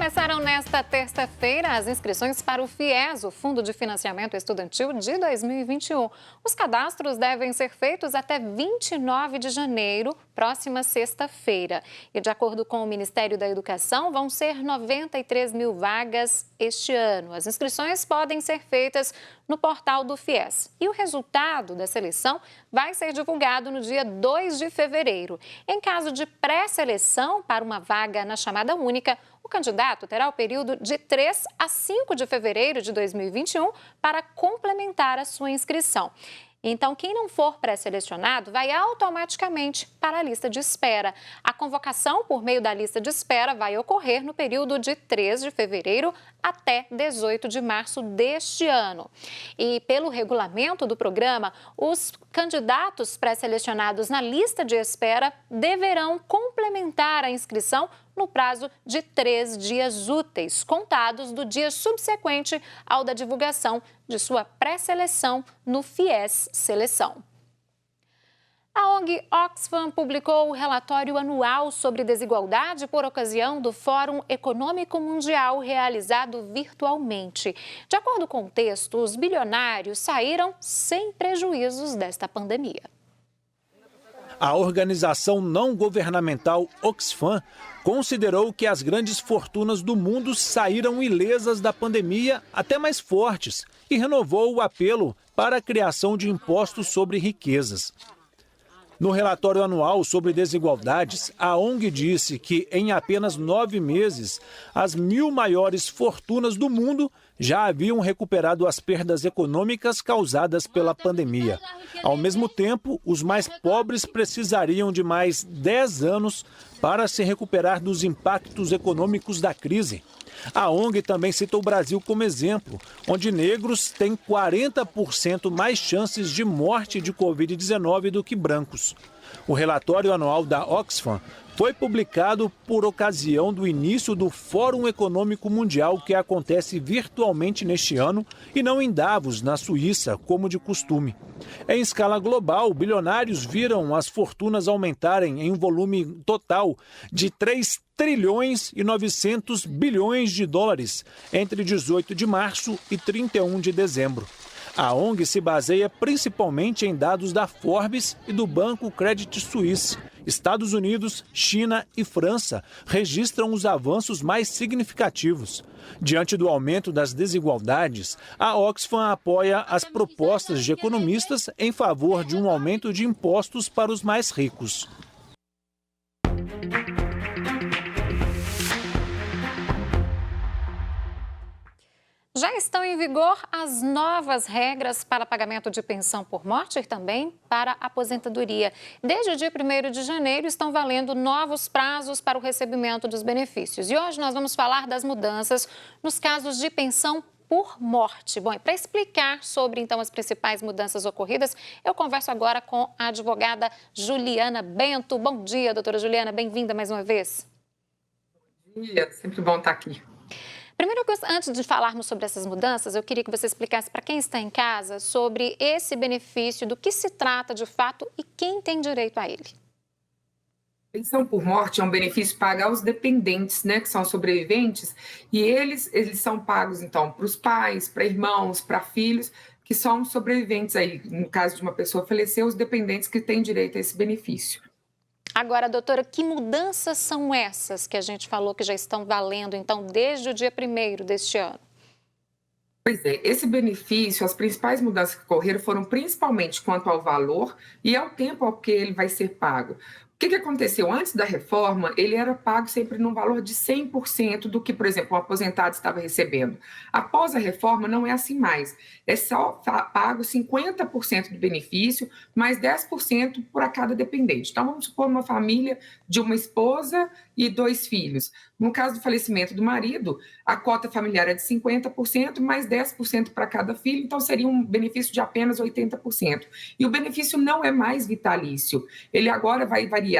Começaram nesta terça-feira as inscrições para o FIES, o Fundo de Financiamento Estudantil de 2021. Os cadastros devem ser feitos até 29 de janeiro, próxima sexta-feira. E de acordo com o Ministério da Educação, vão ser 93 mil vagas este ano. As inscrições podem ser feitas no portal do FIES. E o resultado da seleção vai ser divulgado no dia 2 de fevereiro. Em caso de pré-seleção para uma vaga na chamada única, o candidato terá o período de 3 a 5 de fevereiro de 2021 para complementar a sua inscrição. Então, quem não for pré-selecionado vai automaticamente para a lista de espera. A convocação por meio da lista de espera vai ocorrer no período de 3 de fevereiro até 18 de março deste ano. E pelo regulamento do programa, os candidatos pré-selecionados na lista de espera deverão complementar a inscrição no prazo de 3 dias úteis, contados do dia subsequente ao da divulgação de sua pré-seleção no FIES Seleção. A ONG Oxfam publicou o relatório anual sobre desigualdade por ocasião do Fórum Econômico Mundial realizado virtualmente. De acordo com o texto, os bilionários saíram sem prejuízos desta pandemia. A organização não governamental Oxfam considerou que as grandes fortunas do mundo saíram ilesas da pandemia, até mais fortes, e renovou o apelo para a criação de impostos sobre riquezas. No relatório anual sobre desigualdades, a ONG disse que em apenas 9 meses, as 1.000 maiores fortunas do mundo já haviam recuperado as perdas econômicas causadas pela pandemia. Ao mesmo tempo, os mais pobres precisariam de mais 10 anos para se recuperar dos impactos econômicos da crise. A ONG também citou o Brasil como exemplo, onde negros têm 40% mais chances de morte de Covid-19 do que brancos. O relatório anual da Oxfam foi publicado por ocasião do início do Fórum Econômico Mundial, que acontece virtualmente neste ano e não em Davos, na Suíça, como de costume. Em escala global, bilionários viram as fortunas aumentarem em um volume total de 3 trilhões e 900 bilhões de dólares entre 18 de março e 31 de dezembro. A ONG se baseia principalmente em dados da Forbes e do banco Credit Suisse. Estados Unidos, China e França registram os avanços mais significativos. Diante do aumento das desigualdades, a Oxfam apoia as propostas de economistas em favor de um aumento de impostos para os mais ricos. Já estão em vigor as novas regras para pagamento de pensão por morte e também para aposentadoria. Desde o dia 1º de janeiro estão valendo novos prazos para o recebimento dos benefícios. E hoje nós vamos falar das mudanças nos casos de pensão por morte. Bom, e para explicar sobre, então, as principais mudanças ocorridas, eu converso agora com a advogada Juliana Bento. Bom dia, doutora Juliana, bem-vinda mais uma vez. Bom dia, sempre bom estar aqui. Primeiro, antes de falarmos sobre essas mudanças, eu queria que você explicasse para quem está em casa sobre esse benefício, do que se trata de fato e quem tem direito a ele. Pensão por morte é um benefício pago aos dependentes, né, que são sobreviventes, e eles são pagos, então, para os pais, para irmãos, para filhos, que são sobreviventes aí. No caso de uma pessoa falecer, os dependentes que têm direito a esse benefício. Agora, doutora, que mudanças são essas que a gente falou que já estão valendo, então, desde o dia 1º deste ano? Pois é, esse benefício, as principais mudanças que ocorreram foram principalmente quanto ao valor e ao tempo ao que ele vai ser pago. O que aconteceu? Antes da reforma, ele era pago sempre num valor de 100% do que, por exemplo, um aposentado estava recebendo. Após a reforma, não é assim mais. É só pago 50% do benefício, mais 10% por cada dependente. Então, vamos supor uma família de uma esposa e 2 filhos. No caso do falecimento do marido, a cota familiar é de 50%, mais 10% para cada filho, então seria um benefício de apenas 80%. E o benefício não é mais vitalício. Ele agora vai variar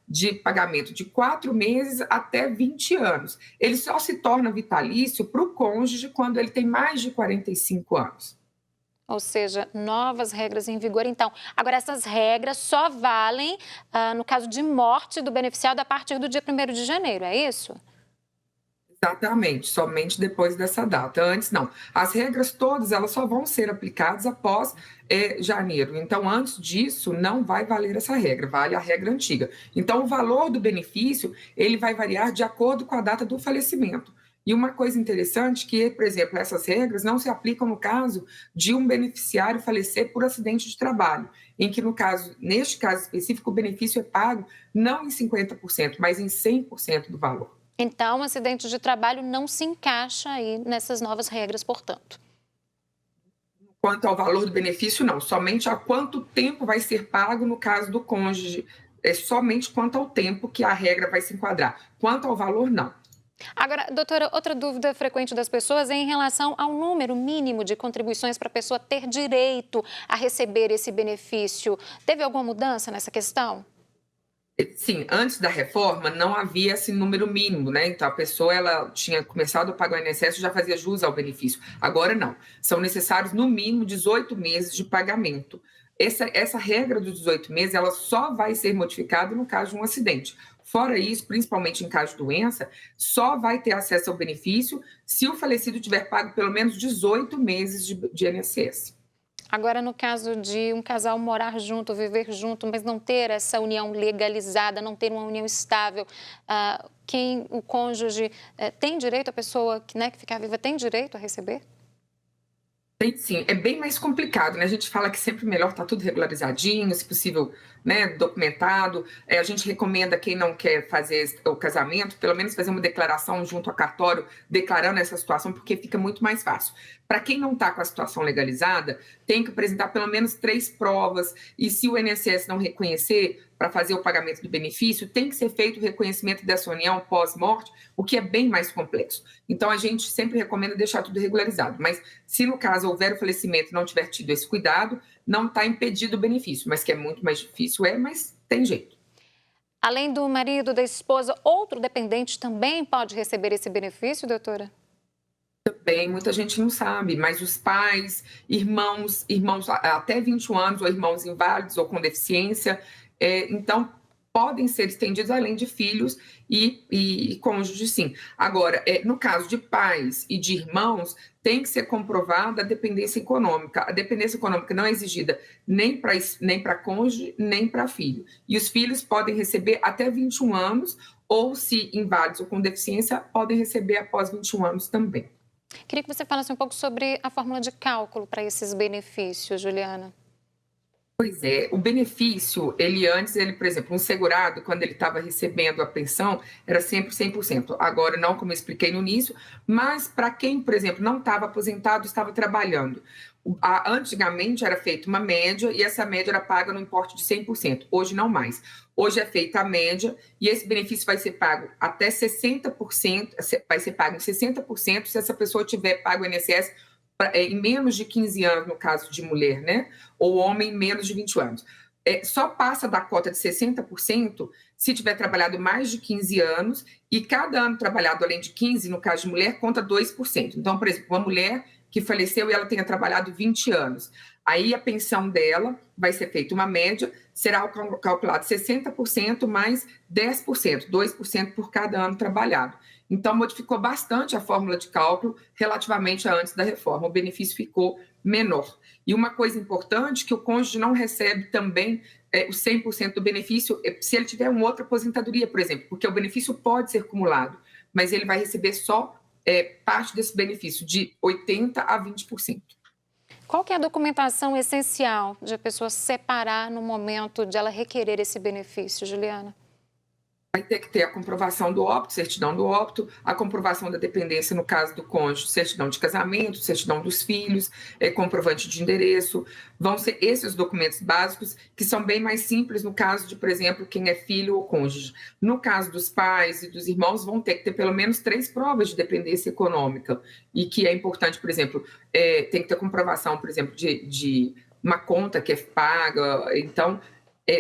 de pagamento de 4 meses até 20 anos. Ele só se torna vitalício para o cônjuge quando ele tem mais de 45 anos. Ou seja, novas regras em vigor, então. Agora, essas regras só valem no caso de morte do beneficiário a partir do dia 1º de janeiro, é isso? Exatamente, somente depois dessa data. Antes, não. As regras todas, elas só vão ser aplicadas após janeiro. Então, antes disso, não vai valer essa regra, vale a regra antiga. Então, o valor do benefício, ele vai variar de acordo com a data do falecimento. E uma coisa interessante que, por exemplo, essas regras não se aplicam no caso de um beneficiário falecer por acidente de trabalho, em que, neste caso específico, o benefício é pago não em 50%, mas em 100% do valor. Então, o acidente de trabalho não se encaixa aí nessas novas regras, portanto. Quanto ao valor do benefício, não. Somente a quanto tempo vai ser pago no caso do cônjuge. É somente quanto ao tempo que a regra vai se enquadrar. Quanto ao valor, não. Agora, doutora, outra dúvida frequente das pessoas é em relação ao número mínimo de contribuições para a pessoa ter direito a receber esse benefício. Teve alguma mudança nessa questão? Sim, antes da reforma não havia esse número mínimo, né? Então a pessoa ela tinha começado a pagar o INSS e já fazia jus ao benefício. Agora não. São necessários no mínimo 18 meses de pagamento. Essa regra dos 18 meses, ela só vai ser modificada no caso de um acidente. Fora isso, principalmente em caso de doença, só vai ter acesso ao benefício se o falecido tiver pago pelo menos 18 meses de INSS. Agora, no caso de um casal morar junto, viver junto, mas não ter essa união legalizada, não ter uma união estável, o cônjuge tem direito, a pessoa que ficar viva tem direito a receber? Tem sim, é bem mais complicado, né? A gente fala que sempre melhor estar tudo regularizadinho, se possível, né, documentado. A gente recomenda quem não quer fazer o casamento, pelo menos fazer uma declaração junto ao cartório, declarando essa situação, porque fica muito mais fácil. Para quem não está com a situação legalizada, tem que apresentar pelo menos 3 provas, e se o INSS não reconhecer para fazer o pagamento do benefício, tem que ser feito o reconhecimento dessa união pós-morte, o que é bem mais complexo. Então, a gente sempre recomenda deixar tudo regularizado, mas se no caso houver o falecimento e não tiver tido esse cuidado, não está impedido o benefício, mas que é muito mais difícil, mas tem jeito. Além do marido, da esposa, outro dependente também pode receber esse benefício, doutora? Também, muita gente não sabe, mas os pais, irmãos até 21 anos, ou irmãos inválidos ou com deficiência, então podem ser estendidos além de filhos e cônjuges, sim. Agora, no caso de pais e de irmãos, tem que ser comprovada a dependência econômica. A dependência econômica não é exigida nem para cônjuge, nem para filho. E os filhos podem receber até 21 anos, ou, se inválidos ou com deficiência, podem receber após 21 anos também. Queria que você falasse um pouco sobre a fórmula de cálculo para esses benefícios, Juliana. Pois é, o benefício, por exemplo, um segurado, quando ele estava recebendo a pensão, era sempre 100%. Agora, não, como eu expliquei no início, mas para quem, por exemplo, não estava aposentado, estava trabalhando. Antigamente era feita uma média e essa média era paga no importe de 100%. Hoje não mais. Hoje é feita a média e esse benefício vai ser pago até 60%, vai ser pago em 60% se essa pessoa tiver pago o INSS em menos de 15 anos, no caso de mulher, né? Ou homem, em menos de 20 anos. Só passa da cota de 60% se tiver trabalhado mais de 15 anos e cada ano trabalhado além de 15, no caso de mulher, conta 2%. Então, por exemplo, uma mulher que faleceu e ela tenha trabalhado 20 anos. Aí a pensão dela vai ser feita uma média, será calculado 60% mais 10%, 2% por cada ano trabalhado. Então, modificou bastante a fórmula de cálculo relativamente a antes da reforma. O benefício ficou menor. E uma coisa importante, que o cônjuge não recebe também o 100% do benefício se ele tiver uma outra aposentadoria, por exemplo, porque o benefício pode ser acumulado, mas ele vai receber só parte desse benefício, de 80% a 20%. Qual que é a documentação essencial de a pessoa separar no momento de ela requerer esse benefício, Juliana? Vai ter que ter a comprovação do óbito, certidão do óbito, a comprovação da dependência no caso do cônjuge, certidão de casamento, certidão dos filhos, comprovante de endereço. Vão ser esses os documentos básicos, que são bem mais simples no caso de, por exemplo, quem é filho ou cônjuge. No caso dos pais e dos irmãos, vão ter que ter pelo menos 3 provas de dependência econômica. E que é importante, por exemplo, tem que ter comprovação, por exemplo, de uma conta que é paga. Então,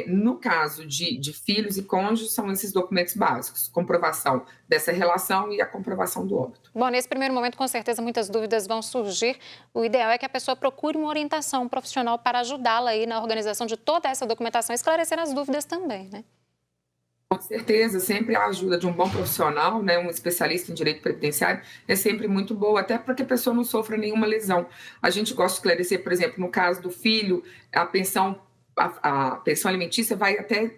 no caso de filhos e cônjuges, são esses documentos básicos, comprovação dessa relação e a comprovação do óbito. Bom, nesse primeiro momento, com certeza, muitas dúvidas vão surgir. O ideal é que a pessoa procure uma orientação profissional para ajudá-la aí na organização de toda essa documentação, esclarecer as dúvidas também, né? Com certeza, sempre a ajuda de um bom profissional, né, um especialista em direito previdenciário, é sempre muito boa, até para que a pessoa não sofra nenhuma lesão. A gente gosta de esclarecer, por exemplo, no caso do filho, a pensão alimentícia vai até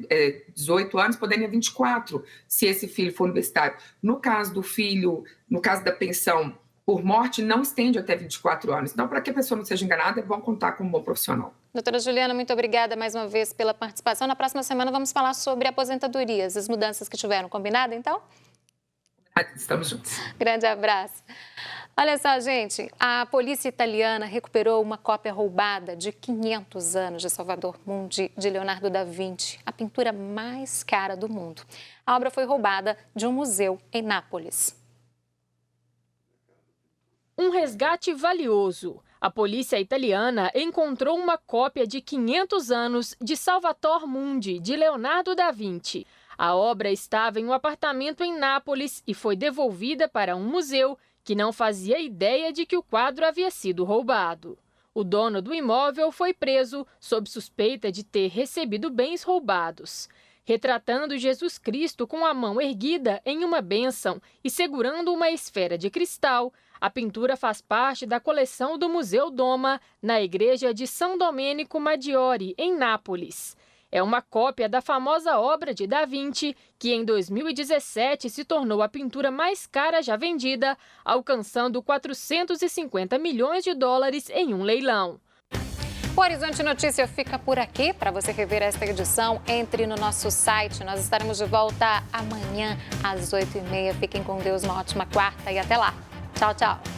18 anos, podendo ir a 24, se esse filho for universitário. No caso do filho, no caso da pensão por morte, não estende até 24 anos. Então, para que a pessoa não seja enganada, é bom contar com um bom profissional. Doutora Juliana, muito obrigada mais uma vez pela participação. Na próxima semana vamos falar sobre aposentadorias, as mudanças que tiveram. Combinado, então? Estamos juntos. Grande abraço. Olha só, gente, a polícia italiana recuperou uma cópia roubada de 500 anos de Salvator Mundi, de Leonardo da Vinci, a pintura mais cara do mundo. A obra foi roubada de um museu em Nápoles. Um resgate valioso. A polícia italiana encontrou uma cópia de 500 anos de Salvator Mundi, de Leonardo da Vinci. A obra estava em um apartamento em Nápoles e foi devolvida para um museu que não fazia ideia de que o quadro havia sido roubado. O dono do imóvel foi preso sob suspeita de ter recebido bens roubados. Retratando Jesus Cristo com a mão erguida em uma bênção e segurando uma esfera de cristal, a pintura faz parte da coleção do Museu Doma, na igreja de São Domenico Maggiore, em Nápoles. É uma cópia da famosa obra de Da Vinci, que em 2017 se tornou a pintura mais cara já vendida, alcançando 450 milhões de dólares em um leilão. O Horizonte Notícia fica por aqui. Para você rever esta edição, entre no nosso site. Nós estaremos de volta amanhã às 8h30. Fiquem com Deus, uma ótima quarta e até lá. Tchau, tchau.